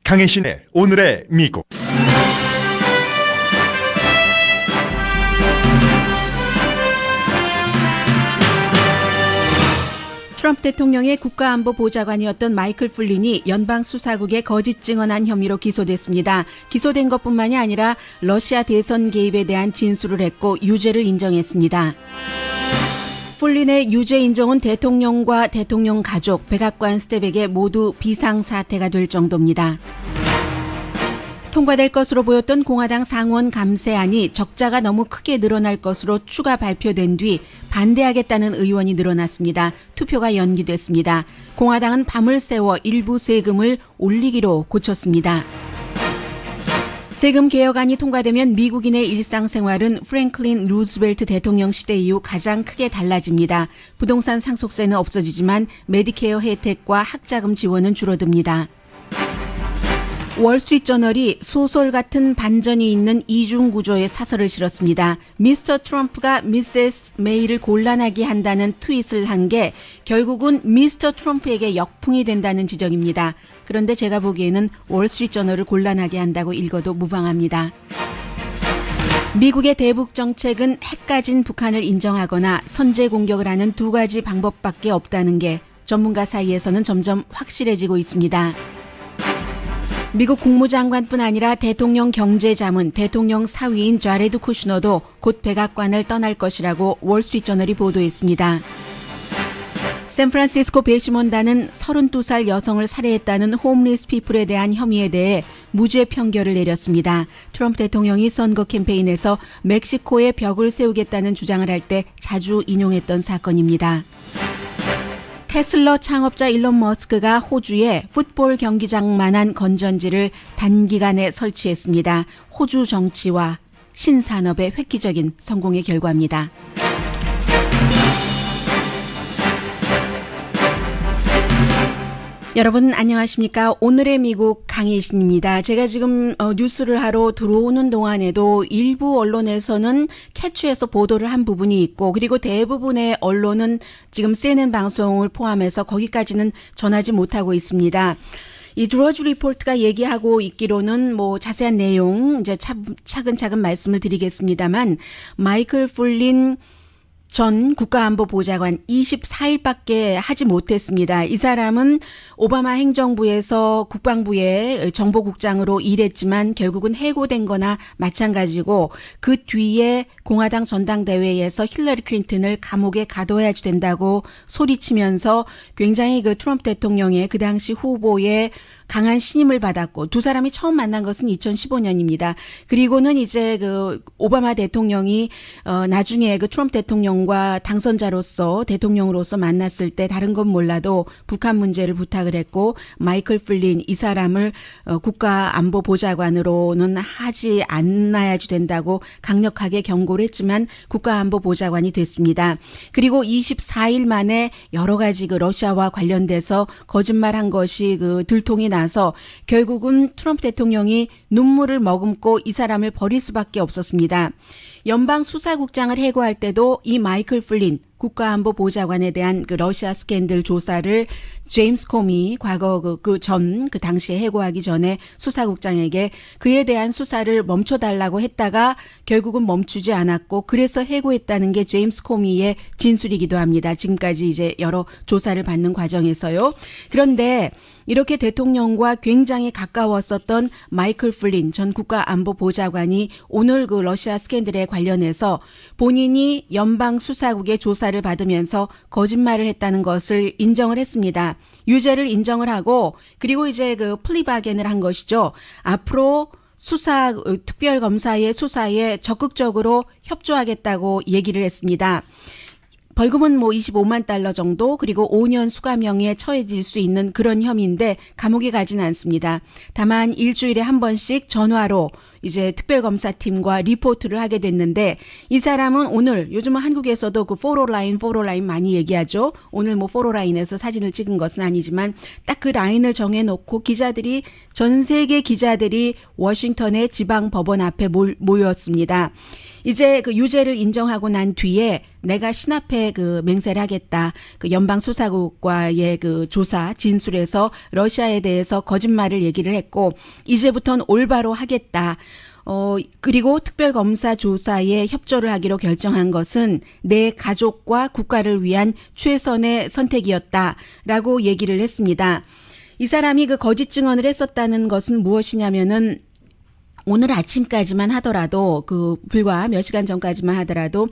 강혜신의 오늘의 미국. 트럼프 대통령의 국가안보보좌관이었던 마이클 플린이 연방수사국에 거짓 증언한 혐의로 기소됐습니다. 기소된 것뿐만이 아니라 러시아 대선 개입에 대한 진술을 했고 유죄를 인정했습니다. 플린의 유죄 인정은 대통령과 대통령 가족, 백악관 스텝에게 모두 비상사태가 될 정도입니다. 통과될 것으로 보였던 공화당 상원 감세안이 적자가 너무 크게 늘어날 것으로 추가 발표된 뒤 반대하겠다는 의원이 늘어났습니다. 투표가 연기됐습니다. 공화당은 밤을 새워 일부 세금을 올리기로 고쳤습니다. 세금 개혁안이 통과되면 미국인의 일상생활은 프랭클린 루즈벨트 대통령 시대 이후 가장 크게 달라집니다. 부동산 상속세는 없어지지만 메디케어 혜택과 학자금 지원은 줄어듭니다. 월스트리트저널이 소설 같은 반전이 있는 이중구조의 사설을 실었습니다. 미스터 트럼프가 미세스 메이를 곤란하게 한다는 트윗을 한 게 결국은 미스터 트럼프에게 역풍이 된다는 지적입니다. 그런데 제가 보기에는 월스트리트저널을 곤란하게 한다고 읽어도 무방합니다. 미국의 대북 정책은 핵 가진 북한을 인정하거나 선제 공격을 하는 두 가지 방법밖에 없다는 게 전문가 사이에서는 점점 확실해지고 있습니다. 미국 국무장관뿐 아니라 대통령 경제자문, 대통령 사위인 자레드 쿠슈너도 곧 백악관을 떠날 것이라고 월스트리트저널이 보도했습니다. 샌프란시스코 배심원단은 32살 여성을 살해했다는 홈리스 피플에 대한 혐의에 대해 무죄 판결을 내렸습니다. 트럼프 대통령이 선거 캠페인에서 멕시코에 벽을 세우겠다는 주장을 할 때 자주 인용했던 사건입니다. 테슬라 창업자 일론 머스크가 호주에 풋볼 경기장만한 건전지를 단기간에 설치했습니다. 호주 정치와 신산업의 획기적인 성공의 결과입니다. 여러분 안녕하십니까? 오늘의 미국 강혜신입니다. 제가 지금 뉴스를 하러 들어오는 동안에도 일부 언론에서는 캐치해서 보도를 한 부분이 있고 그리고 대부분의 언론은 지금 CNN 방송을 포함해서 거기까지는 전하지 못하고 있습니다. 이 드러지 리포트가 얘기하고 있기로는 자세한 내용 이제 차근차근 말씀을 드리겠습니다만 마이클 플린 전 국가안보보좌관 24일밖에 하지 못했습니다. 이 사람은 오바마 행정부에서 국방부의 정보국장으로 일했지만 결국은 해고된 거나 마찬가지고 그 뒤에 공화당 전당대회에서 힐러리 클린턴을 감옥에 가둬야지 된다고 소리치면서 굉장히 그 트럼프 대통령의 그 당시 후보의 강한 신임을 받았고 두 사람이 처음 만난 것은 2015년입니다. 그리고는 이제 그 오바마 대통령이 나중에 그 트럼프 대통령과 당선자로서 대통령으로서 만났을 때 다른 건 몰라도 북한 문제를 부탁을 했고 마이클 플린 이 사람을 국가안보보좌관으로는 하지 않아야지 된다고 강력하게 경고를 했지만 국가안보보좌관이 됐습니다. 그리고 24일 만에 여러 가지 그 러시아와 관련돼서 거짓말한 것이 그 들통이 나서 결국은 트럼프 대통령이 눈물을 머금고 이 사람을 버릴 수밖에 없었습니다. 연방수사국장을 해고할 때도 이 마이클 플린 국가안보보좌관에 대한 그 러시아 스캔들 조사를 제임스 코미 과거 그 당시에 해고하기 전에 수사국장에게 그에 대한 수사를 멈춰달라고 했다가 결국은 멈추지 않았고 그래서 해고했다는 게 제임스 코미의 진술이기도 합니다. 지금까지 이제 여러 조사를 받는 과정에서요. 그런데 이렇게 대통령과 굉장히 가까웠었던 마이클 플린 전 국가안보보좌관이 오늘 그 러시아 스캔들에 관련해서 본인이 연방수사국의 조사를 받으면서 거짓말을 했다는 것을 인정을 했습니다. 유죄를 인정을 하고 그리고 이제 그 플리바겐을 한 것이죠. 앞으로 특별검사의 수사에 적극적으로 협조하겠다고 얘기를 했습니다. 벌금은 25만 달러 정도 그리고 5년 수감형에 처해질 수 있는 그런 혐의인데 감옥에 가지는 않습니다. 다만 일주일에 한 번씩 전화로 이제 특별검사팀과 리포트를 하게 됐는데 이 사람은 오늘 요즘은 한국에서도 그 포로라인 많이 얘기하죠. 오늘 뭐 포로라인에서 사진을 찍은 것은 아니지만 딱 그 라인을 정해놓고 기자들이 전 세계 기자들이 워싱턴의 지방 법원 앞에 모였습니다. 이제 그 유죄를 인정하고 난 뒤에 내가 신앞에 그 맹세를 하겠다. 그 연방수사국과의 그 조사 진술에서 러시아에 대해서 거짓말을 얘기를 했고 이제부터는 올바로 하겠다. 그리고 특별검사 조사에 협조를 하기로 결정한 것은 내 가족과 국가를 위한 최선의 선택이었다라고 얘기를 했습니다. 이 사람이 그 거짓 증언을 했었다는 것은 무엇이냐면은 오늘 아침까지만 하더라도 불과 몇 시간 전까지만 하더라도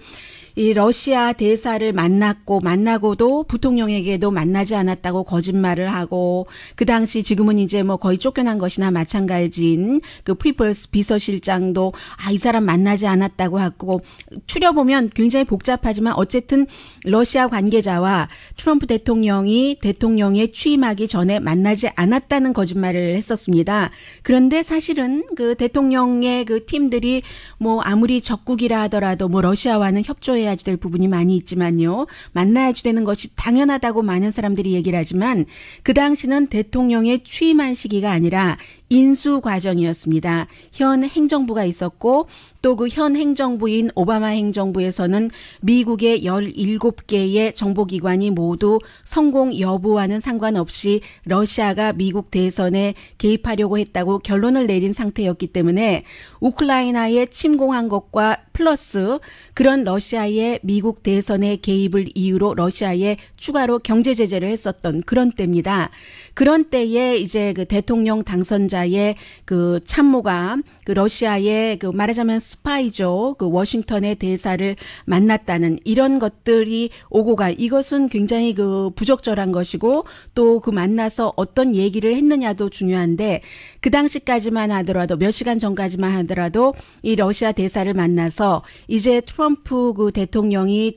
이 러시아 대사를 만나고도 부통령에게도 만나지 않았다고 거짓말을 하고 그 당시 지금은 이제 뭐 거의 쫓겨난 것이나 마찬가지인 그 프리펄스 비서실장도 이 사람 만나지 않았다고 하고 추려보면 굉장히 복잡하지만 어쨌든 러시아 관계자와 트럼프 대통령에 취임하기 전에 만나지 않았다는 거짓말을 했었습니다. 그런데 사실은 그 대통령의 그 팀들이 뭐 아무리 적국이라 하더라도 뭐 러시아와는 협조해야지 될 부분이 많이 있지만요. 만나야지 되는 것이 당연하다고 많은 사람들이 얘기를 하지만 그 당시는 대통령의 취임한 시기가 아니라 인수 과정이었습니다. 현 행정부가 있었고 또 그 현 행정부인 오바마 행정부에서는 미국의 17개의 정보기관이 모두 성공 여부와는 상관없이 러시아가 미국 대선에 개입하려고 했다고 결론을 내린 상태였기 때문에 우크라이나에 침공한 것과 플러스 그런 러시아의 미국 대선에 개입을 이유로 러시아에 추가로 경제 제재를 했었던 그런 때입니다. 그런 때에 이제 그 대통령 당선자의 그 참모가 그 러시아의 그 말하자면 스파이죠. 그 워싱턴의 대사를 만났다는 이런 것들이 오고 이것은 굉장히 그 부적절한 것이고 또 그 만나서 어떤 얘기를 했느냐도 중요한데 그 당시까지만 하더라도 몇 시간 전까지만 하더라도 이 러시아 대사를 만나서 이제 트럼프 그 대통령에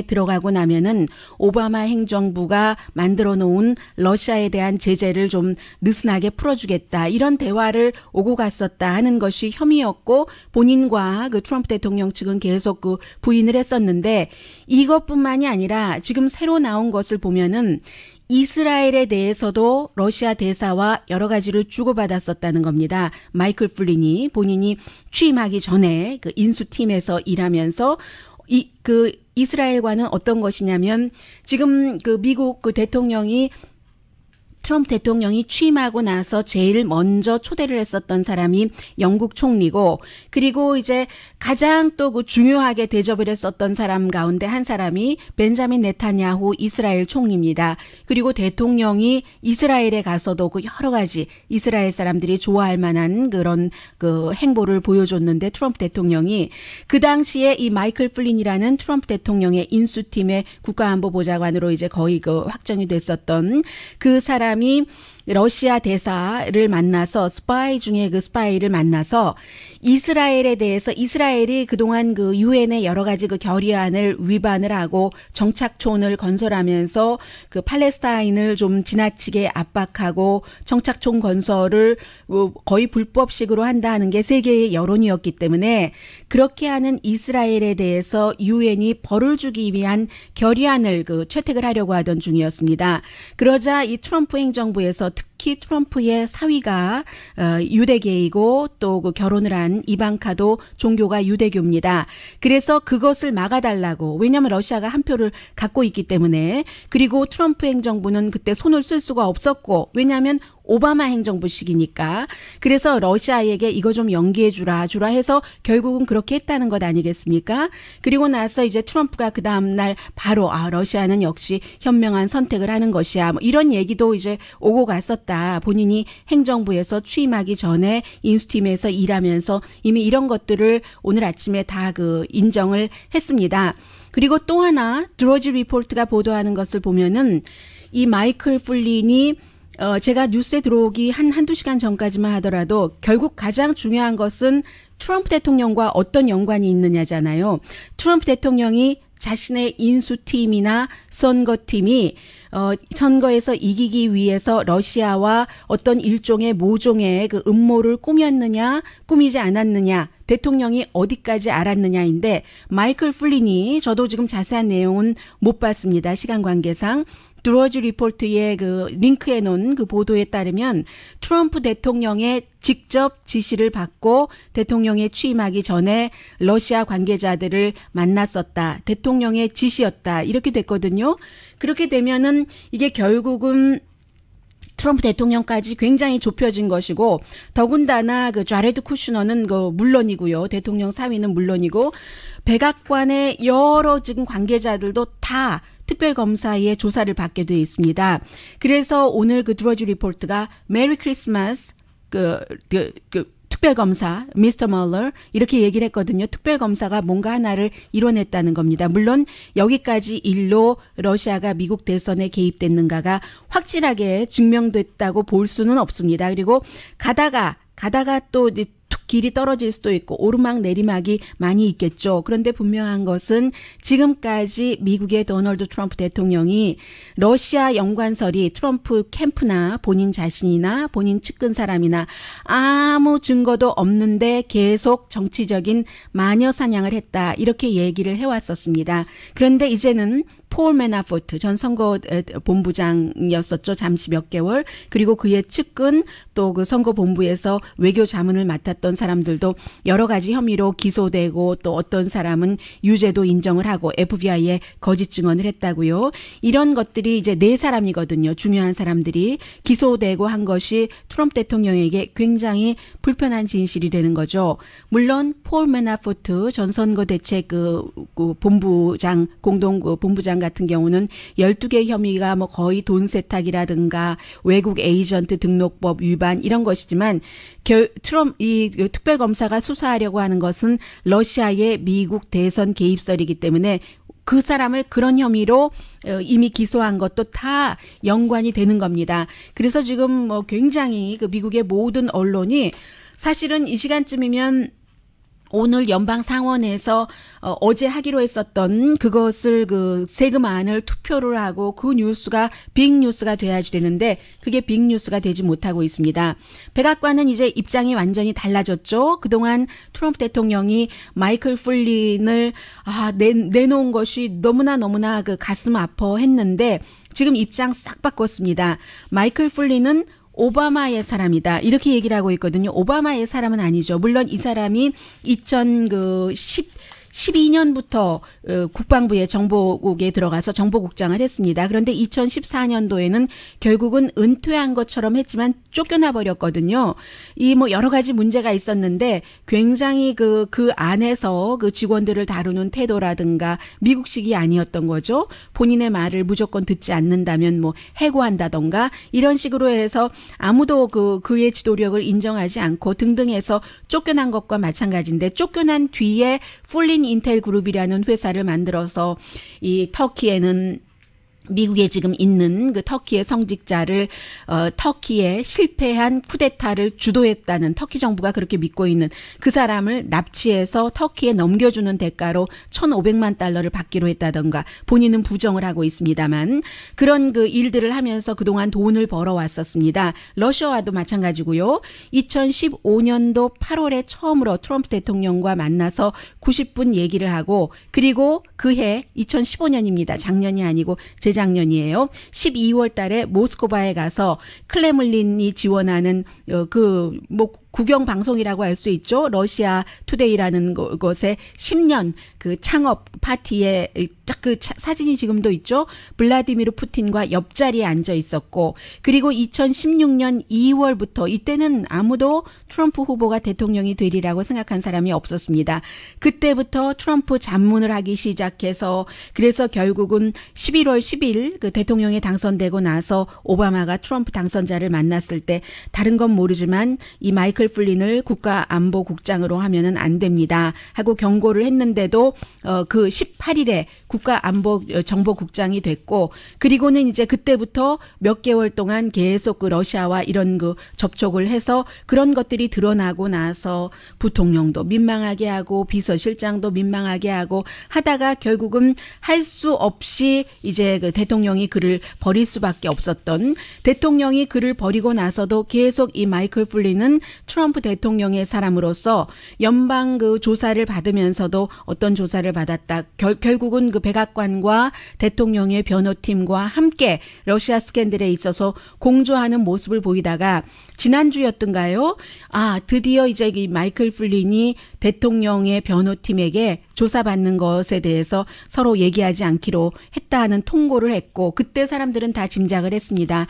들어가고 나면은 오바마 행정부가 만들어 놓은 러시아에 대한 제재를 좀 느슨하게 풀어주겠다. 이런 대화를 오고 갔었다 하는 것이 혐의였고 본인과 그 트럼프 대통령 측은 계속 그 부인을 했었는데 이것뿐만이 아니라 지금 새로 나온 것을 보면은 이스라엘에 대해서도 러시아 대사와 여러 가지를 주고받았었다는 겁니다. 마이클 플린이 본인이 취임하기 전에 그 인수팀에서 일하면서 그 이스라엘과는 어떤 것이냐면 지금 그 미국 그 트럼프 대통령이 취임하고 나서 제일 먼저 초대를 했었던 사람이 영국 총리고 그리고 이제 가장 또 그 중요하게 대접을 했었던 사람 가운데 한 사람이 벤자민 네타냐후 이스라엘 총리입니다. 그리고 대통령이 이스라엘에 가서도 그 여러 가지 이스라엘 사람들이 좋아할 만한 그런 그 행보를 보여줬는데 트럼프 대통령이 그 당시에 이 마이클 플린이라는 트럼프 대통령의 인수팀의 국가안보보좌관으로 이제 거의 그 확정이 됐었던 그 사람이 러시아 대사를 만나서 스파이 중에 그 스파이를 만나서 이스라엘에 대해서 이스라엘이 그동안 그 유엔의 여러 가지 그 결의안을 위반을 하고 정착촌을 건설하면서 그 팔레스타인을 좀 지나치게 압박하고 정착촌 건설을 거의 불법식으로 한다는 게 세계의 여론이었기 때문에 그렇게 하는 이스라엘에 대해서 유엔이 벌을 주기 위한 결의안을 그 채택을 하려고 하던 중이었습니다. 그러자 이 트럼프 행정부에서 특히 트럼프의 사위가 유대계이고 또 그 결혼을 한 이방카도 종교가 유대교입니다. 그래서 그것을 막아달라고 왜냐하면 러시아가 한 표를 갖고 있기 때문에 그리고 트럼프 행정부는 그때 손을 쓸 수가 없었고 왜냐하면 오바마 행정부 시기니까 그래서 러시아에게 이거 좀 연기해 주라 해서 결국은 그렇게 했다는 것 아니겠습니까? 그리고 나서 이제 트럼프가 그 다음 날 바로 러시아는 역시 현명한 선택을 하는 것이야. 뭐 이런 얘기도 이제 오고 갔었다. 본인이 행정부에서 취임하기 전에 인수팀에서 일하면서 이미 이런 것들을 오늘 아침에 다 그 인정을 했습니다. 그리고 또 하나 드로지 리포트가 보도하는 것을 보면은 이 마이클 플린이 제가 뉴스에 들어오기 한두 시간 전까지만 하더라도 결국 가장 중요한 것은 트럼프 대통령과 어떤 연관이 있느냐잖아요. 트럼프 대통령이 자신의 인수팀이나 선거팀이 선거에서 이기기 위해서 러시아와 어떤 일종의 모종의 그 음모를 꾸몄느냐 꾸미지 않았느냐 대통령이 어디까지 알았느냐인데 마이클 플린이 저도 지금 자세한 내용은 못 봤습니다. 시간 관계상. 드로즈 리포트에 그 링크해 놓은 그 보도에 따르면 트럼프 대통령의 직접 지시를 받고 대통령에 취임하기 전에 러시아 관계자들을 만났었다. 대통령의 지시였다. 이렇게 됐거든요. 그렇게 되면은 이게 결국은 트럼프 대통령까지 굉장히 좁혀진 것이고 더군다나 그 자레드 쿠슈너는 그 물론이고요. 대통령 사위는 물론이고 백악관의 여러 지금 관계자들도 다 특별검사의 조사를 받게 돼 있습니다. 그래서 오늘 그 드로즈 리포트가 메리 크리스마스 특별검사 미스터 멀러 이렇게 얘기를 했거든요. 특별검사가 뭔가 하나를 이뤄냈다는 겁니다. 물론 여기까지 일로 러시아가 미국 대선에 개입됐는가가 확실하게 증명됐다고 볼 수는 없습니다. 그리고 가다가 또 길이 떨어질 수도 있고 오르막 내리막이 많이 있겠죠. 그런데 분명한 것은 지금까지 미국의 도널드 트럼프 대통령이 러시아 연관설이 트럼프 캠프나 본인 자신이나 본인 측근 사람이나 아무 증거도 없는데 계속 정치적인 마녀 사냥을 했다. 이렇게 얘기를 해왔었습니다. 그런데 이제는 폴 매나포트 전 선거본부장이었었죠. 잠시 몇 개월. 그리고 그의 측근 또 그 선거본부에서 외교 자문을 맡았던 사람들도 여러 가지 혐의로 기소되고 또 어떤 사람은 유죄도 인정을 하고 FBI에 거짓 증언을 했다고요. 이런 것들이 이제 네 사람이거든요. 중요한 사람들이 기소되고 한 것이 트럼프 대통령에게 굉장히 불편한 진실이 되는 거죠. 물론 폴 매나포트 전 선거대책 그 본부장 공동 그 본부장 같은 경우는 12개 혐의가 뭐 거의 돈 세탁이라든가 외국 에이전트 등록법 위반 이런 것이지만 이 특별검사가 수사하려고 하는 것은 러시아의 미국 대선 개입설이기 때문에 그 사람을 그런 혐의로 이미 기소한 것도 다 연관이 되는 겁니다. 그래서 지금 뭐 굉장히 그 미국의 모든 언론이 사실은 이 시간쯤이면 오늘 연방 상원에서 어제 하기로 했었던 그것을 그 세금안을 투표를 하고 그 뉴스가 빅뉴스가 돼야지 되는데 그게 빅뉴스가 되지 못하고 있습니다. 백악관은 이제 입장이 완전히 달라졌죠. 그동안 트럼프 대통령이 마이클 플린을 내놓은 것이 너무나 그 가슴 아파했는데 지금 입장 싹 바꿨습니다. 마이클 플린은 오바마의 사람이다. 이렇게 얘기를 하고 있거든요. 오바마의 사람은 아니죠. 물론 이 사람이 2012년부터 국방부의 정보국에 들어가서 정보국장을 했습니다. 그런데 2014년도에는 결국은 은퇴한 것처럼 했지만 쫓겨나 버렸거든요. 이 뭐 여러 가지 문제가 있었는데 굉장히 그 안에서 그 직원들을 다루는 태도라든가 미국식이 아니었던 거죠. 본인의 말을 무조건 듣지 않는다면 뭐 해고한다던가 이런 식으로 해서 아무도 그의 지도력을 인정하지 않고 등등 해서 쫓겨난 것과 마찬가지인데 쫓겨난 뒤에 플린 인텔 그룹이라는 회사를 만들어서 이 터키에는 미국에 지금 있는 그 터키의 성직자를 터키에 실패한 쿠데타를 주도했다는 터키 정부가 그렇게 믿고 있는 그 사람을 납치해서 터키에 넘겨주는 대가로 1,500만 달러를 받기로 했다던가 본인은 부정을 하고 있습니다만 그런 그 일들을 하면서 그동안 돈을 벌어왔었습니다. 러시아와도 마찬가지고요. 2015년도 8월에 처음으로 트럼프 대통령과 만나서 90분 얘기를 하고 그리고 그해 2015년입니다. 작년이 아니고 재작년이에요. 12월 달에 모스크바에 가서 클레물린이 지원하는 뭐 국영 방송이라고 할 수 있죠. 러시아 투데이라는 곳에 10년 그 창업 파티에 딱 그 사진이 지금도 있죠. 블라디미르 푸틴과 옆자리에 앉아 있었고 그리고 2016년 2월부터 이때는 아무도 트럼프 후보가 대통령이 되리라고 생각한 사람이 없었습니다. 그때부터 트럼프 잡문을 하기 시작해서 그래서 결국은 11월 10일 8일 그 대통령이 당선되고 나서 오바마가 트럼프 당선자를 만났을 때 다른 건 모르지만 이 마이클 플린을 국가안보국장으로 하면은 안 됩니다 하고 경고를 했는데도 그 18일에 국가안보정보국장이 됐고 그리고는 이제 그때부터 몇 개월 동안 계속 그 러시아와 이런 그 접촉을 해서 그런 것들이 드러나고 나서 부통령도 민망하게 하고 비서실장도 민망하게 하고 하다가 결국은 할 수 없이 이제 그 대통령이 그를 버릴 수밖에 없었던 대통령이 그를 버리고 나서도 계속 이 마이클 플린은 트럼프 대통령의 사람으로서 연방 그 조사를 받으면서도 어떤 조사를 받았다. 결국은 그 백악관과 대통령의 변호팀과 함께 러시아 스캔들에 있어서 공조하는 모습을 보이다가 지난주였던가요? 드디어 이제 이 마이클 플린이 대통령의 변호팀에게 조사받는 것에 대해서 서로 얘기하지 않기로 했다 하는 통고를 했고 그때 사람들은 다 짐작을 했습니다.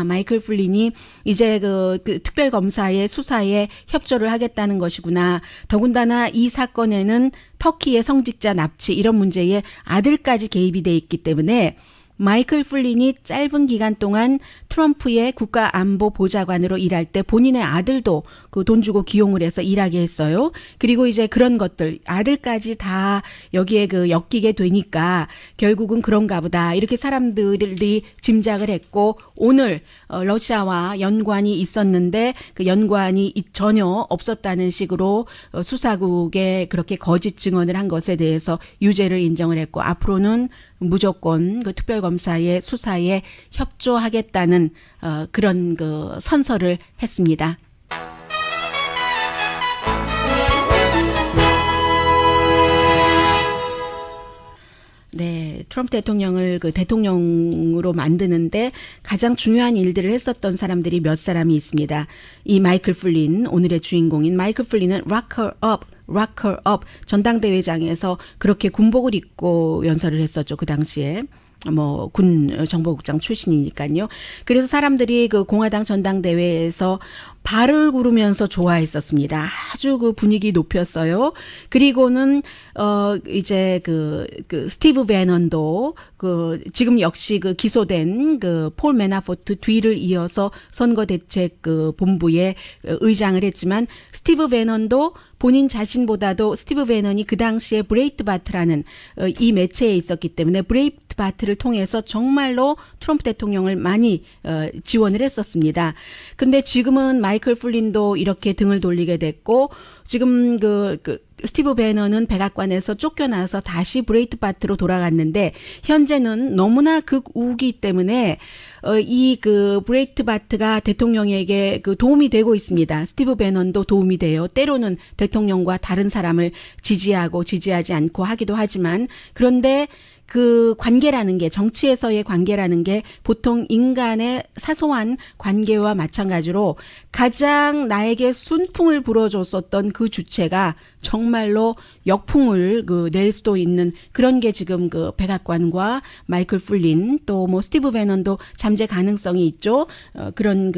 마이클 플린이 이제 그 특별검사의 수사에 협조를 하겠다는 것이구나. 더군다나 이 사건에는 터키의 성직자 납치 이런 문제에 아들까지 개입이 돼 있기 때문에 마이클 플린이 짧은 기간 동안 트럼프의 국가안보보좌관으로 일할 때 본인의 아들도 그 돈 주고 기용을 해서 일하게 했어요. 그리고 이제 그런 것들 아들까지 다 여기에 그 엮이게 되니까 결국은 그런가 보다 이렇게 사람들이 짐작을 했고 오늘 러시아와 연관이 있었는데 그 연관이 전혀 없었다는 식으로 수사국에 그렇게 거짓 증언을 한 것에 대해서 유죄를 인정을 했고 앞으로는 무조건 그 특별검사의 수사에 협조하겠다는 그런 그 선서를 했습니다. 네, 트럼프 대통령을 그 대통령으로 만드는데 가장 중요한 일들을 했었던 사람들이 몇 사람이 있습니다. 이 마이클 플린, 오늘의 주인공인 마이클 플린은 Rock Her Up 전당대회장에서 그렇게 군복을 입고 연설을 했었죠. 그 당시에. 군 정보국장 출신이니까요. 그래서 사람들이 그 공화당 전당대회에서 발을 구르면서 좋아했었습니다. 아주 그 분위기 높였어요. 그리고는 이제 그 스티브 배넌도 지금 역시 그 기소된 그 폴 매나포트 뒤를 이어서 선거대책 그 본부에 의장을 했지만 스티브 배넌도 본인 자신보다도 스티브 배넌이 그 당시에 브레이트바트라는 이 매체에 있었기 때문에 브레이트바트를 통해서 정말로 트럼프 대통령을 많이 지원을 했었습니다. 근데 지금은 마이클 플린도 이렇게 등을 돌리게 됐고 지금 스티브 배너는 백악관에서 쫓겨나서 다시 브레이트바트로 돌아갔는데 현재는 너무나 극우기 때문에 이 브레이트바트가 대통령에게 도움이 되고 있습니다. 스티브 배넌도 도움이 돼요. 때로는 대통령과 다른 사람을 지지하고 지지하지 않고 하기도 하지만 그런데 그 관계라는 게 정치에서의 관계라는 게 보통 인간의 사소한 관계와 마찬가지로 가장 나에게 순풍을 불어줬었던 그 주체가 정말로 역풍을 낼 수도 있는 그런 게 지금 백악관과 마이클 플린 또 스티브 배넌도 잠재 가능성이 있죠. 그런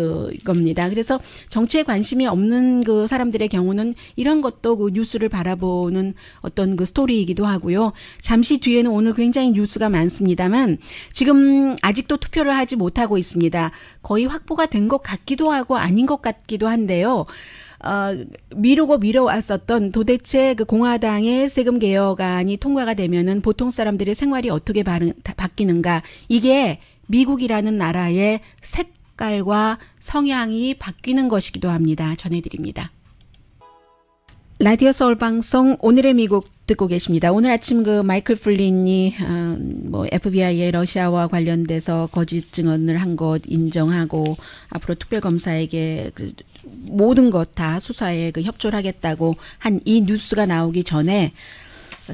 겁니다. 그래서 정치에 관심이 없는 사람들의 경우는 이런 것도 뉴스를 바라보는 어떤 스토리이기도 하고요. 잠시 뒤에는 오늘 굉장히 뉴스가 많습니다만 지금 아직도 투표를 하지 못하고 있습니다. 거의 확보가 된 것 같기도 하고 아닌 것 같기도 한데요. 미뤄왔었던 도대체 공화당의 세금 개혁안이 통과가 되면은 보통 사람들의 생활이 어떻게 바뀌는가. 이게 미국이라는 나라의 색깔과 성향이 바뀌는 것이기도 합니다. 전해드립니다. 라디오 서울 방송 오늘의 미국 듣고 계십니다. 오늘 아침 마이클 플린이 FBI의 러시아와 관련돼서 거짓 증언을 한 것 인정하고 앞으로 특별검사에게 모든 것 다 수사에 협조를 하겠다고 한 이 뉴스가 나오기 전에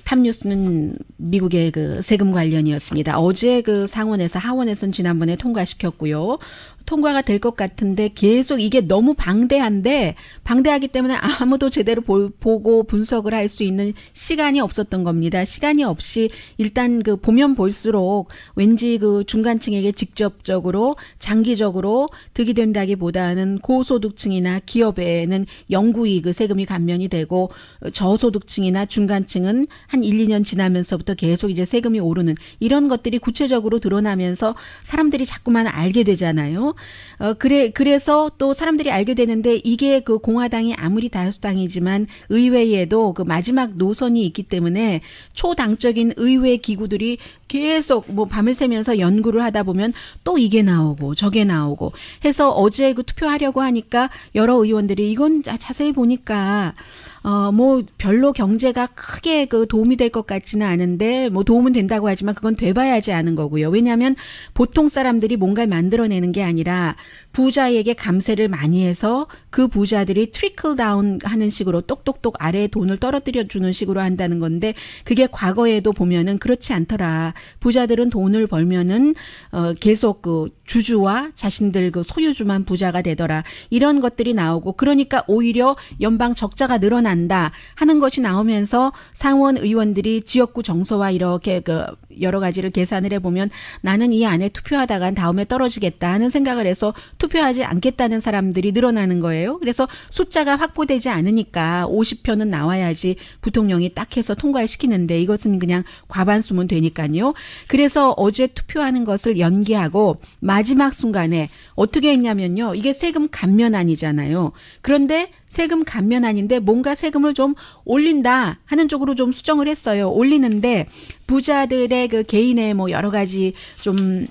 탑뉴스는 미국의 세금 관련이었습니다. 어제 상원에서 하원에서는 지난번에 통과시켰고요. 통과가 될 것 같은데 계속 이게 너무 방대하기 때문에 아무도 제대로 보고 분석을 할 수 있는 시간이 없었던 겁니다. 시간이 없이 일단 보면 볼수록 왠지 중간층에게 직접적으로 장기적으로 득이 된다기보다는 고소득층이나 기업에는 영구이익 세금이 감면이 되고 저소득층이나 중간층은 한 1, 2년 지나면서부터 계속 이제 세금이 오르는 이런 것들이 구체적으로 드러나면서 사람들이 자꾸만 알게 되잖아요. 그래서 또 사람들이 알게 되는데 이게 그 공화당이 아무리 다수당이지만 의회에도 그 마지막 노선이 있기 때문에 초당적인 의회 기구들이 계속 뭐 밤을 새면서 연구를 하다 보면 또 이게 나오고 저게 나오고 해서 어제 그 투표하려고 하니까 여러 의원들이 이건 자세히 보니까 뭐 별로 경제가 크게 그 도움이 될 것 같지는 않은데 뭐 도움은 된다고 하지만 그건 돼봐야지 아는 거고요. 왜냐하면 보통 사람들이 뭔가를 만들어내는 게 아니라 부자에게 감세를 많이 해서 그 부자들이 트리클 다운 하는 식으로 똑똑똑 아래에 돈을 떨어뜨려 주는 식으로 한다는 건데 그게 과거에도 보면은 그렇지 않더라. 부자들은 돈을 벌면은 계속 그 주주와 자신들 그 소유주만 부자가 되더라. 이런 것들이 나오고 그러니까 오히려 연방 적자가 늘어난다 하는 것이 나오면서 상원 의원들이 지역구 정서와 이렇게 그 여러 가지를 계산을 해보면 나는 이 안에 투표하다가 다음에 떨어지겠다 하는 생각을 해서 투표하지 않겠다는 사람들이 늘어나는 거예요. 그래서 숫자가 확보되지 않으니까 50표는 나와야지 부통령이 딱 해서 통과를 시키는데 이것은 그냥 과반수면 되니까요. 그래서 어제 투표하는 것을 연기하고 마지막 순간에 어떻게 했냐면요. 이게 세금 감면안이잖아요. 그런데 세금 감면안인데 뭔가 세금을 좀 올린다 하는 쪽으로 좀 수정을 했어요. 올리는데 부자들의 그 개인의 뭐 여러 가지 좀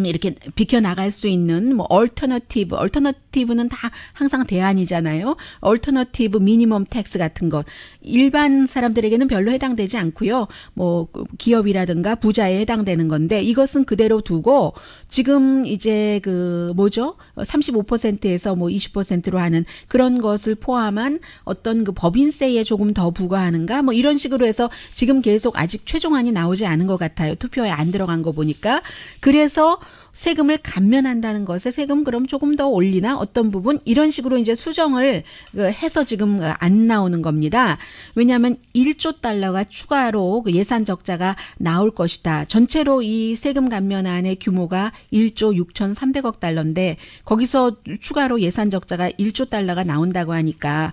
이렇게 비켜나갈 수 있는 뭐 얼터너티브는 다 항상 대안이잖아요. 얼터너티브 미니멈 텍스 같은 것 일반 사람들에게는 별로 해당되지 않고요. 뭐 기업이라든가 부자에 해당되는 건데 이것은 그대로 두고 지금 이제 그 뭐죠? 35%에서 뭐 20%로 하는 그런 것을 포함한 어떤 그 법인세에 조금 더 부과하는가 뭐 이런 식으로 해서 지금 계속 아직 최종안이 나오지 않은 것 같아요. 투표에 안 들어간 거 보니까. 그래서 세금을 감면한다는 것에 세금 그럼 조금 더 올리나 어떤 부분 이런 식으로 이제 수정을 해서 지금 안 나오는 겁니다. 왜냐하면 1조 달러가 추가로 예산 적자가 나올 것이다. 전체로 이 세금 감면안의 규모가 1조 6,300억 달러인데 거기서 추가로 예산 적자가 1조 달러가 나온다고 하니까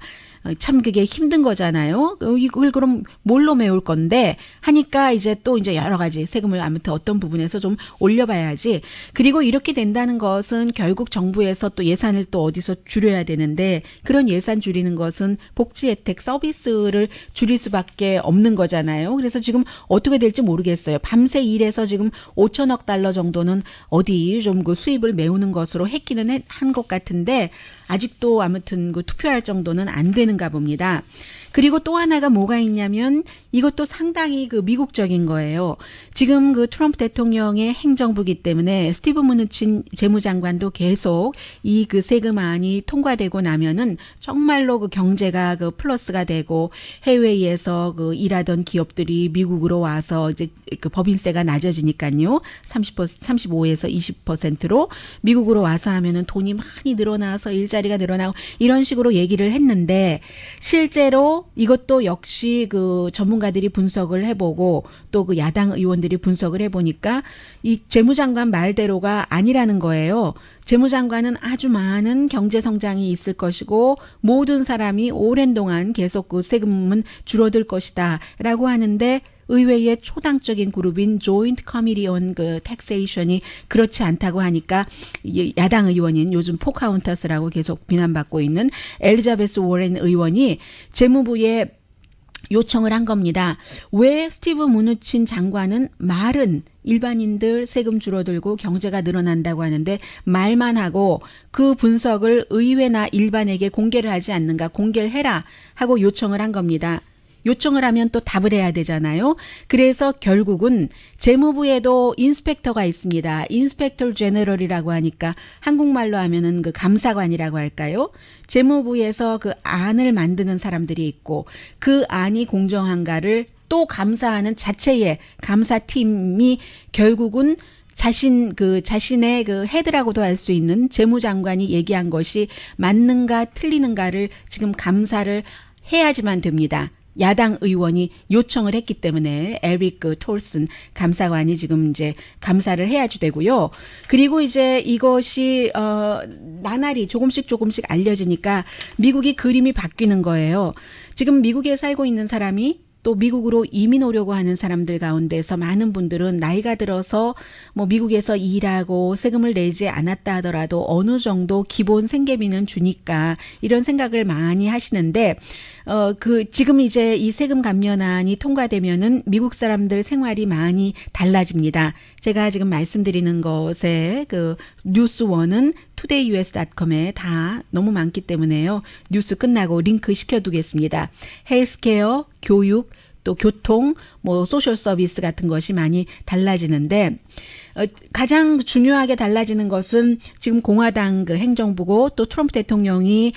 참 그게 힘든 거잖아요. 이걸 그럼 뭘로 메울 건데 하니까 이제 또 이제 여러 가지 세금을 아무튼 어떤 부분에서 좀 올려봐야지. 그리고 이렇게 된다는 것은 결국 정부에서 또 예산을 또 어디서 줄여야 되는데 그런 예산 줄이는 것은 복지 혜택 서비스를 줄일 수밖에 없는 거잖아요. 그래서 지금 어떻게 될지 모르겠어요. 밤새 일해서 지금 5천억 달러 정도는 어디 좀 그 수입을 메우는 것으로 했기는 한 것 같은데 아직도 아무튼 그 투표할 정도는 안 되는가 봅니다. 그리고 또 하나가 뭐가 있냐면 이것도 상당히 그 미국적인 거예요. 지금 그 트럼프 대통령의 행정부기 때문에 스티브 무누친 재무장관도 계속 이 그 세금안이 통과되고 나면은 정말로 그 경제가 그 플러스가 되고 해외에서 그 일하던 기업들이 미국으로 와서 이제 그 법인세가 낮아지니까요. 35에서 20%로 미국으로 와서 하면은 돈이 많이 늘어나서 일자리가 늘어나고 이런 식으로 얘기를 했는데 실제로 이것도 역시 그 전문가들이 분석을 해보고 또 그 야당 의원들이 분석을 해보니까 이 재무장관 말대로가 아니라는 거예요. 재무장관은 아주 많은 경제 성장이 있을 것이고 모든 사람이 오랜 동안 계속 그 세금은 줄어들 것이다 라고 하는데 의회의 초당적인 그룹인 Joint Committee on 그 Taxation이 그렇지 않다고 하니까 야당 의원인 요즘 포카운터스라고 계속 비난받고 있는 엘리자베스 워렌 의원이 재무부에 요청을 한 겁니다. 왜 스티브 무누친 장관은 말은 일반인들 세금 줄어들고 경제가 늘어난다고 하는데 말만 하고 그 분석을 의회나 일반에게 공개를 하지 않는가 공개를 해라 하고 요청을 한 겁니다. 요청을 하면 또 답을 해야 되잖아요. 그래서 결국은 재무부에도 인스펙터가 있습니다. 인스펙터 제너럴이라고 하니까 한국말로 하면은 그 감사관이라고 할까요? 재무부에서 그 안을 만드는 사람들이 있고 그 안이 공정한가를 또 감사하는 자체의 감사팀이 결국은 자신의 그 헤드라고도 할 수 있는 재무장관이 얘기한 것이 맞는가 틀리는가를 지금 감사를 해야지만 됩니다. 야당 의원이 요청을 했기 때문에 에릭 그 톨슨 감사관이 지금 이제 감사를 해야지 되고요. 그리고 이제 이것이 나날이 조금씩 알려지니까 미국이 그림이 바뀌는 거예요. 지금 미국에 살고 있는 사람이 또 미국으로 이민 오려고 하는 사람들 가운데서 많은 분들은 나이가 들어서 뭐 미국에서 일하고 세금을 내지 않았다 하더라도 어느 정도 기본 생계비는 주니까 이런 생각을 많이 하시는데 지금 이제 이 세금 감면안이 통과되면은 미국 사람들 생활이 많이 달라집니다. 제가 지금 말씀드리는 것에 그 뉴스원은 todayus.com에 다 너무 많기 때문에요. 뉴스 끝나고 링크 시켜두겠습니다. 헬스케어, 교육, 또 교통, 뭐 소셜 서비스 같은 것이 많이 달라지는데 가장 중요하게 달라지는 것은 지금 공화당 그 행정부고 또 트럼프 대통령이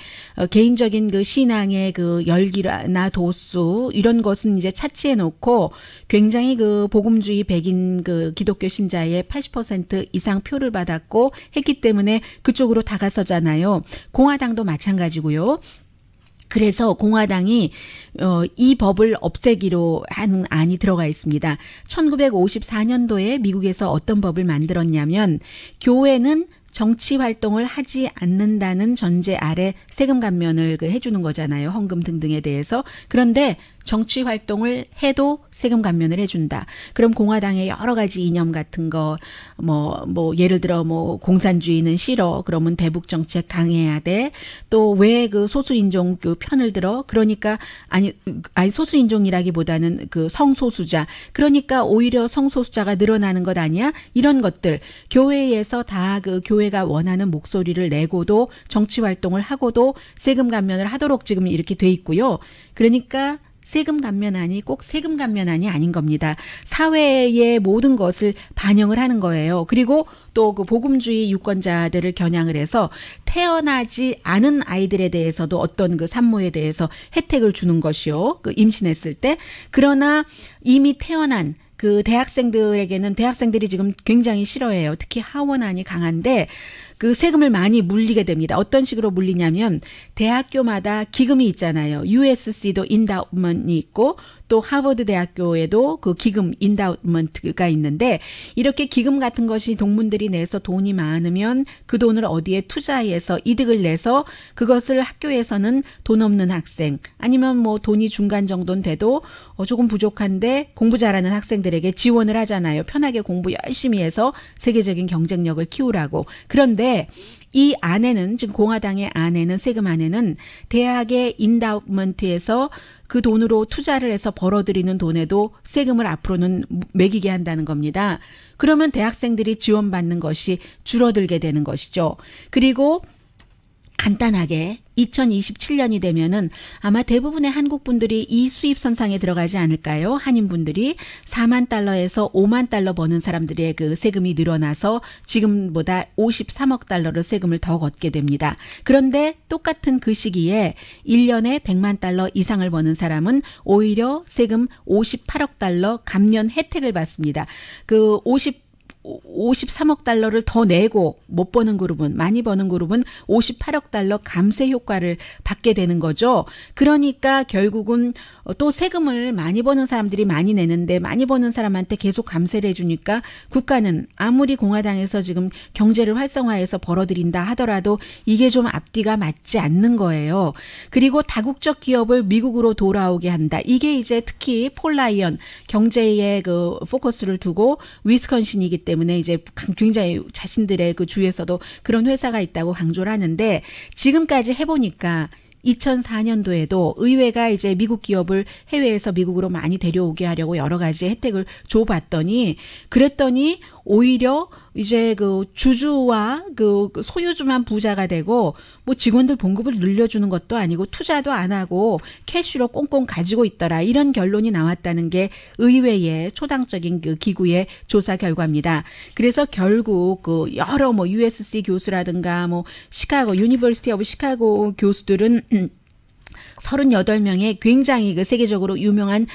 개인적인 그 신앙의 그 열기나 도수 이런 것은 이제 차치해 놓고 굉장히 그 복음주의 백인 그 기독교 신자의 80% 이상 표를 받았고 했기 때문에 그쪽으로 다가서잖아요. 공화당도 마찬가지고요. 그래서 공화당이 이 법을 없애기로 한 안이 들어가 있습니다. 1954년도에 미국에서 어떤 법을 만들었냐면 교회는 정치 활동을 하지 않는다는 전제 아래 세금 감면을 해주는 거잖아요. 헌금 등등에 대해서. 그런데 정치 활동을 해도 세금 감면을 해준다. 그럼 공화당의 여러 가지 이념 같은 거, 예를 들어 공산주의는 싫어. 그러면 대북 정책 강해야 돼. 또 왜 그 소수인종 그 편을 들어? 그러니까 아니 소수인종이라기보다는 그 성소수자. 그러니까 오히려 성소수자가 늘어나는 것 아니야? 이런 것들 교회에서 다 그 교회가 원하는 목소리를 내고도 정치 활동을 하고도 세금 감면을 하도록 지금 이렇게 돼 있고요. 그러니까 세금 감면안이 꼭 세금 감면안이 아닌 겁니다. 사회의 모든 것을 반영을 하는 거예요. 그리고 또 그 복음주의 유권자들을 겨냥을 해서 태어나지 않은 아이들에 대해서도 어떤 그 산모에 대해서 혜택을 주는 것이요. 그 임신했을 때. 그러나 이미 태어난 그 대학생들에게는 대학생들이 지금 굉장히 싫어해요. 특히 하원안이 강한데 그 세금을 많이 물리게 됩니다. 어떤 식으로 물리냐면 대학교마다 기금이 있잖아요. USC도 인다우먼트이 있고 또 하버드 대학교에도 그 기금 인다우먼트가 있는데 이렇게 기금 같은 것이 동문들이 내서 돈이 많으면 그 돈을 어디에 투자해서 이득을 내서 그것을 학교에서는 돈 없는 학생 아니면 뭐 돈이 중간 정도는 돼도 조금 부족한데 공부 잘하는 학생들에게 지원을 하잖아요. 편하게 공부 열심히 해서 세계적인 경쟁력을 키우라고. 그런데 이 안에는 지금 공화당의 안에는 세금 안에는 대학의 인다우먼트에서 그 돈으로 투자를 해서 벌어들이는 돈에도 세금을 앞으로는 매기게 한다는 겁니다. 그러면 대학생들이 지원받는 것이 줄어들게 되는 것이죠. 그리고 간단하게 2027년이 되면은 아마 대부분의 한국 분들이 이 수입 선상에 들어가지 않을까요? 한인 분들이 4만 달러에서 5만 달러 버는 사람들의 그 세금이 늘어나서 지금보다 53억 달러를 세금을 더 걷게 됩니다. 그런데 똑같은 그 시기에 1년에 100만 달러 이상을 버는 사람은 오히려 세금 58억 달러 감면 혜택을 받습니다. 그 53억 달러를 더 내고 못 버는 그룹은 많이 버는 그룹은 58억 달러 감세 효과를 받게 되는 거죠. 그러니까 결국은 또 세금을 많이 버는 사람들이 많이 내는데 많이 버는 사람한테 계속 감세를 해주니까 국가는 아무리 공화당에서 지금 경제를 활성화해서 벌어들인다 하더라도 이게 좀 앞뒤가 맞지 않는 거예요. 그리고 다국적 기업을 미국으로 돌아오게 한다. 이게 이제 특히 폴 라이언 경제에 그 포커스를 두고 위스콘신이기 때문에 이제 굉장히 자신들의 그 주에서도 그런 회사가 있다고 강조를 하는데 지금까지 해보니까 2004년도에도 의회가 이제 미국 기업을 해외에서 미국으로 많이 데려오게 하려고 여러 가지 혜택을 줘봤더니 그랬더니 오히려 이제 그 주주와 그 소유주만 부자가 되고 뭐 직원들 봉급을 늘려주는 것도 아니고 투자도 안 하고 캐시로 꽁꽁 가지고 있더라. 이런 결론이 나왔다는 게 의회의 초당적인 그 기구의 조사 결과입니다. 그래서 결국 그 여러 뭐 USC 교수라든가 뭐 시카고 유니버시티 오브 시카고 교수들은 38명의 굉장히 그 세계적으로 유명한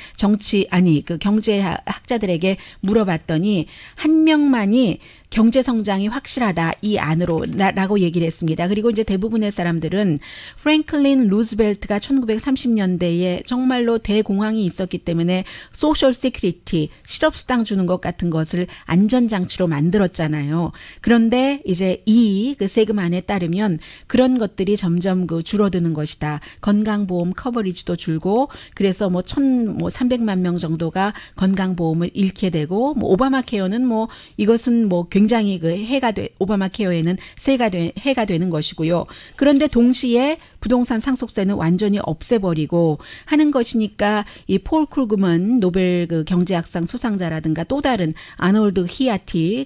그 경제학자들에게 물어봤더니 한 명만이 경제 성장이 확실하다 이 안으로 라고 얘기를 했습니다. 그리고 이제 대부분의 사람들은 프랭클린 루즈벨트가 1930년대에 정말로 대공황이 있었기 때문에 소셜 시큐리티, 실업수당 주는 것 같은 것을 안전장치로 만들었잖아요. 그런데 이제 이 그 세금안에 따르면 그런 것들이 점점 그 줄어드는 것이다. 건강보험 커버리지도 줄고 그래서 뭐 300만 명 정도가 건강보험을 잃게 되고 뭐 오바마 케어는 뭐 이것은 뭐 굉장히 그 오바마 케어에는 해가 되는 것이고요. 그런데 동시에 부동산 상속세는 완전히 없애버리고 하는 것이니까 이 폴 크루그먼 노벨 그 경제학상 수상자라든가 또 다른 아놀드 히아티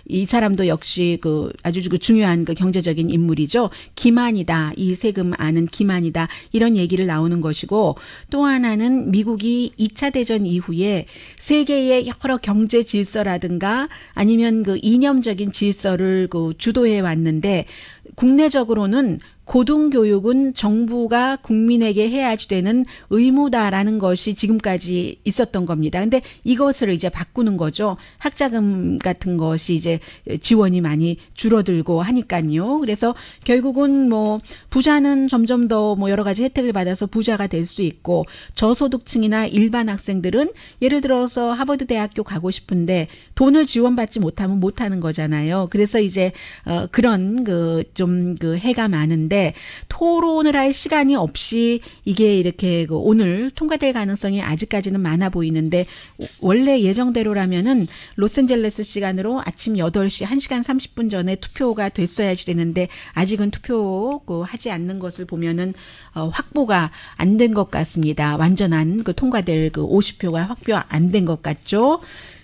이 사람도 역시 아주 그 중요한 그 경제적인 인물이죠. 기만이다. 이 세금안은 기만이다. 이런 얘기를 나오는 것이고 또 하나는 미국이 2차 대전 이후에 세계의 여러 경제 질서라든가 아니면 그 이념적인 질서를 그 주도해 왔는데 국내적으로는 고등교육은 정부가 국민에게 해야지 되는 의무다라는 것이 지금까지 있었던 겁니다. 근데 이것을 이제 바꾸는 거죠. 학자금 같은 것이 이제 지원이 많이 줄어들고 하니까요. 그래서 결국은 뭐 부자는 점점 더 뭐 여러 가지 혜택을 받아서 부자가 될 수 있고 저소득층이나 일반 학생들은 예를 들어서 하버드 대학교 가고 싶은데 돈을 지원받지 못하면 못하는 거잖아요. 그래서 이제 그런 좀 해가 많은데 토론을 할 시간이 없이 이게 이렇게 오늘 통과될 가능성이 아직까지는 많아 보이는데 원래 예정대로라면은 로스앤젤레스 시간으로 아침 8시 1시간 30분 전에 투표가 됐어야지 되는데 아직은 하지 않는 것을 보면은 확보가 안 된 것 같습니다. 완전한 통과될 50표가 확보 안 된 것 같죠.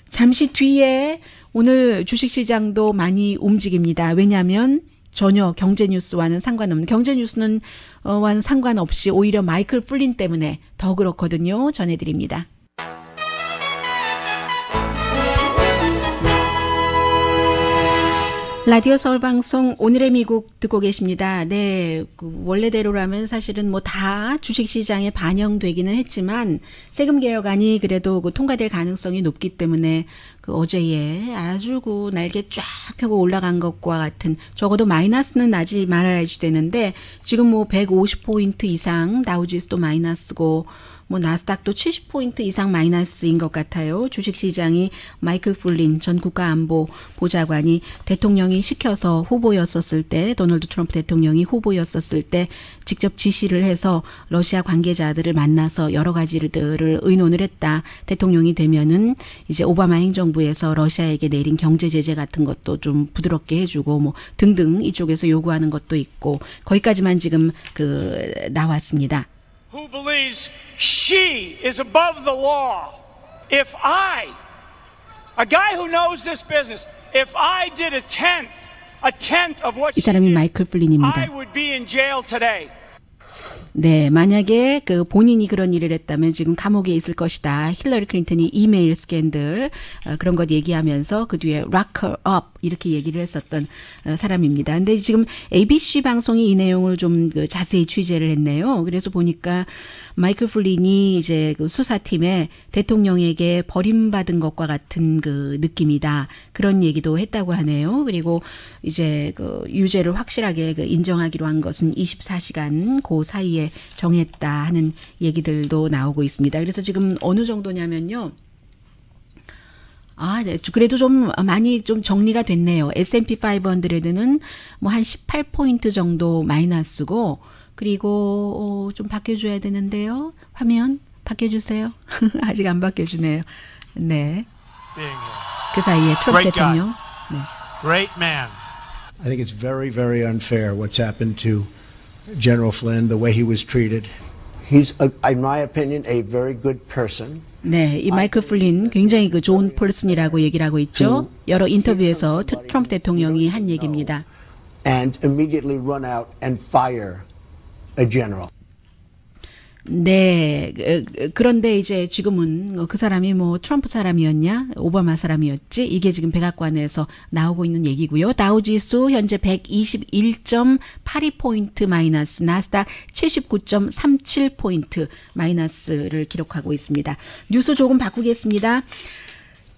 잠시 뒤에 오늘 주식시장도 많이 움직입니다. 왜냐하면 전혀 경제 뉴스와는 상관없는 경제 뉴스는 와는 상관없이 오히려 마이클 플린 때문에 더 그렇거든요. 전해드립니다. 라디오 서울방송 오늘의 미국 듣고 계십니다. 네, 원래대로라면 사실은 뭐 다 주식시장에 반영되기는 했지만 세금 개혁안이 그래도 통과될 가능성이 높기 때문에 어제에 아주 날개 쫙 펴고 올라간 것과 같은 적어도 마이너스는 나지 말아야지 되는데 지금 뭐 150포인트 이상 다우지수도 마이너스고 뭐 나스닥도 70포인트 이상 마이너스인 것 같아요. 주식시장이 마이클 플린 전 국가안보보좌관이 대통령이 시켜서 후보였었을 때 도널드 트럼프 대통령이 후보였었을 때 직접 지시를 해서 러시아 관계자들을 만나서 여러 가지들을 의논을 했다. 대통령이 되면은 이제 오바마 행정부에서 러시아에게 내린 경제 제재 같은 것도 좀 부드럽게 해주고 뭐 등등 이쪽에서 요구하는 것도 있고 거기까지만 지금 나왔습니다. Who believes she is above the law. If I, a guy who knows this business, if I did a tenth of what 이 사람이 마이클 플린입니다. I would be in jail today. 네, 만약에 본인이 그런 일을 했다면 지금 감옥에 있을 것이다. 힐러리 클린턴이 이메일 스캔들 그런 것 얘기하면서 그 뒤에 lock her up 이렇게 얘기를 했었던 사람입니다. 근데 지금 ABC 방송이 이 내용을 좀 자세히 취재를 했네요. 그래서 보니까 마이클 플린이 이제 수사팀에 대통령에게 버림받은 것과 같은 느낌이다. 그런 얘기도 했다고 하네요. 그리고 이제 유죄를 확실하게 인정하기로 한 것은 24시간 그 사이에 정했다 하는 얘기들도 나오고 있습니다. 그래서 지금 어느 정도냐면요. 네. 그래도 좀 많이 좀 정리가 됐네요. S&P 500는 뭐 한 18포인트 정도 마이너스고 그리고 좀 바뀌어줘야 되는데요. 화면 바뀌어주세요. 아직 안 바뀌어주네요. 네. 그 사이에 트럼프 대통령. 네. Great man. I think it's very, very unfair what's happened to General Flynn, the way he was treated. He's, in my opinion, a very good person. 네, 이 마이클 플린 굉장히 좋은 퍼슨이라고 얘기를 하고 있죠. 여러 인터뷰에서 트럼프 대통령이 한 얘기입니다. And immediately run out and fire a general. 네. 그런데 이제 지금은 그 사람이 뭐 트럼프 사람이었냐, 오바마 사람이었지, 이게 지금 백악관에서 나오고 있는 얘기고요. 다우지수 현재 121.82포인트 마이너스, 나스닥 79.37포인트 마이너스를 기록하고 있습니다. 뉴스 조금 바꾸겠습니다.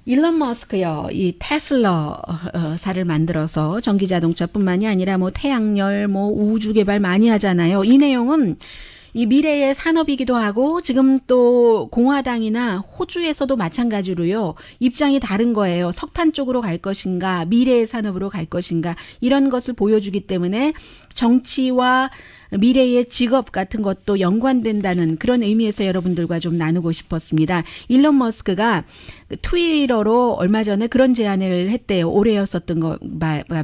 일론 머스크요. 이 테슬라사를 만들어서 전기 자동차뿐만이 아니라 뭐 태양열, 뭐 우주 개발 많이 하잖아요. 이 내용은 이 미래의 산업이기도 하고 지금 또 공화당이나 호주에서도 마찬가지로요. 입장이 다른 거예요. 석탄 쪽으로 갈 것인가, 미래의 산업으로 갈 것인가 이런 것을 보여주기 때문에 정치와 미래의 직업 같은 것도 연관된다는 그런 의미에서 여러분들과 좀 나누고 싶었습니다. 일론 머스크가 트위터로 얼마 전에 그런 제안을 했대요. 올해였었던 거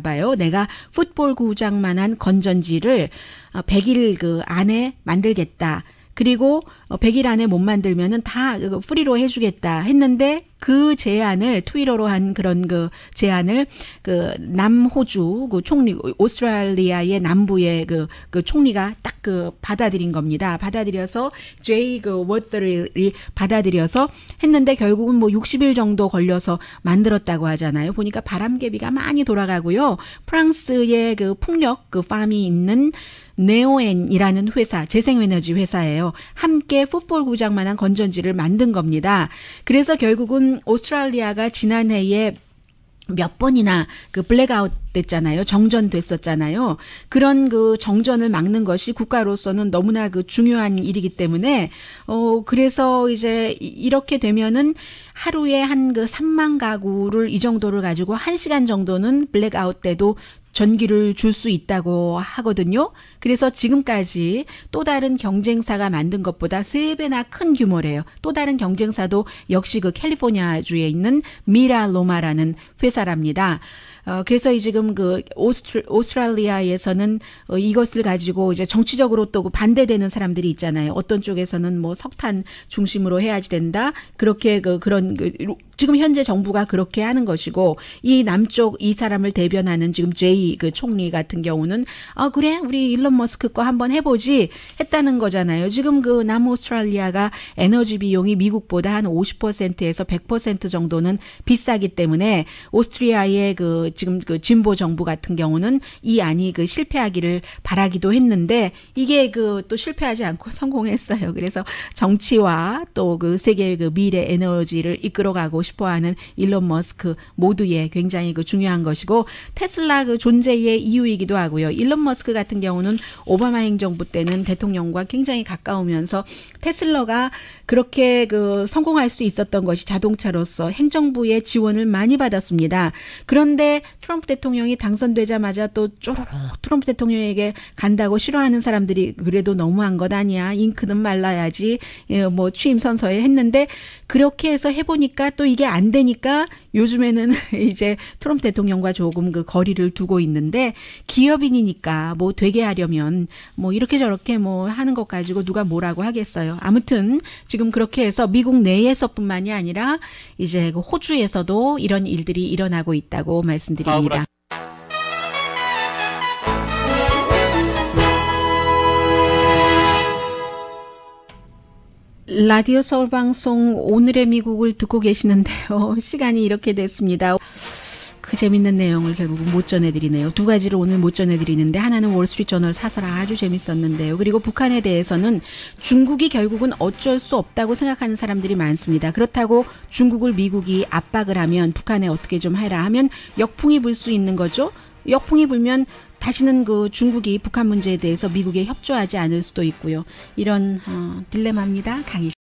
봐요. 내가 풋볼 구장만한 건전지를 100일 그 안에 만들겠다. 그리고 100일 안에 못 만들면은 다 프리로 해주겠다 했는데 그 제안을 트위터로 한 그런 그 제안을 그 남호주 그 총리 오스트레일리아의 남부의 그 총리가 딱 그 받아들인 겁니다. 받아들여서 제이 그 워터리 받아들여서 했는데 결국은 뭐 60일 정도 걸려서 만들었다고 하잖아요. 보니까 바람개비가 많이 돌아가고요. 프랑스의 그 풍력 그 팜이 있는 네오엔이라는 회사, 재생에너지 회사예요. 함께 풋볼 구장만한 건전지를 만든 겁니다. 그래서 결국은 오스트레일리아가 지난해에 몇 번이나 그 블랙아웃 됐잖아요. 정전됐었잖아요. 그런 그 정전을 막는 것이 국가로서는 너무나 그 중요한 일이기 때문에 그래서 이제 이렇게 되면은 하루에 한 그 3만 가구를 이 정도를 가지고 1시간 정도는 블랙아웃 때도 전기를 줄 수 있다고 하거든요. 그래서 지금까지 또 다른 경쟁사가 만든 것보다 3배나 큰 규모래요. 또 다른 경쟁사도 역시 그 캘리포니아주에 있는 미라로마라는 회사랍니다. 그래서 지금 그 오스트레일리아에서는 이것을 가지고 이제 정치적으로 또 반대되는 사람들이 있잖아요. 어떤 쪽에서는 뭐 석탄 중심으로 해야지 된다. 그렇게 그런 지금 현재 정부가 그렇게 하는 것이고 이 남쪽 이 사람을 대변하는 지금 제이 그 총리 같은 경우는 그래 우리 일론 머스크 거 한번 해보지 했다는 거잖아요. 지금 그 남오스트레일리아가 에너지 비용이 미국보다 한 50%에서 100% 정도는 비싸기 때문에 오스트리아의 그 지금 그 진보 정부 같은 경우는 이 안이 그 실패하기를 바라기도 했는데 이게 그 또 실패하지 않고 성공했어요. 그래서 정치와 또 그 세계 그 미래 에너지를 이끌어가고 싶어하는 일론 머스크 모두의 굉장히 그 중요한 것이고 테슬라 그 존재의 이유이기도 하고요. 일론 머스크 같은 경우는 오바마 행정부 때는 대통령과 굉장히 가까우면서 테슬라가 그렇게 그 성공할 수 있었던 것이 자동차로서 행정부의 지원을 많이 받았습니다. 그런데 트럼프 대통령이 당선되자마자 또 쪼르륵 트럼프 대통령에게 간다고 싫어하는 사람들이 그래도 너무한 것 아니야. 잉크는 말라야지. 뭐 취임 선서에 했는데 그렇게 해서 해보니까 또 이게 안 되니까 요즘에는 이제 트럼프 대통령과 조금 그 거리를 두고 있는데 기업인이니까 뭐 되게 하려면 뭐 이렇게 저렇게 뭐 하는 것 가지고 누가 뭐라고 하겠어요. 아무튼 지금 그렇게 해서 미국 내에서뿐만이 아니라 이제 그 호주에서도 이런 일들이 일어나고 있다고 말씀드립니다. 라디오 서울 방송 오늘의 미국을 듣고 계시는데요. 시간이 이렇게 됐습니다. 그 재밌는 내용을 결국은 못 전해드리네요. 두 가지를 오늘 못 전해드리는데 하나는 월스트리트저널 사설 아주 재밌었는데요. 그리고 북한에 대해서는 중국이 결국은 어쩔 수 없다고 생각하는 사람들이 많습니다. 그렇다고 중국을 미국이 압박을 하면 북한에 어떻게 좀 해라 하면 역풍이 불 수 있는 거죠. 역풍이 불면 다시는 그 중국이 북한 문제에 대해서 미국에 협조하지 않을 수도 있고요. 이런 딜레마입니다. 강희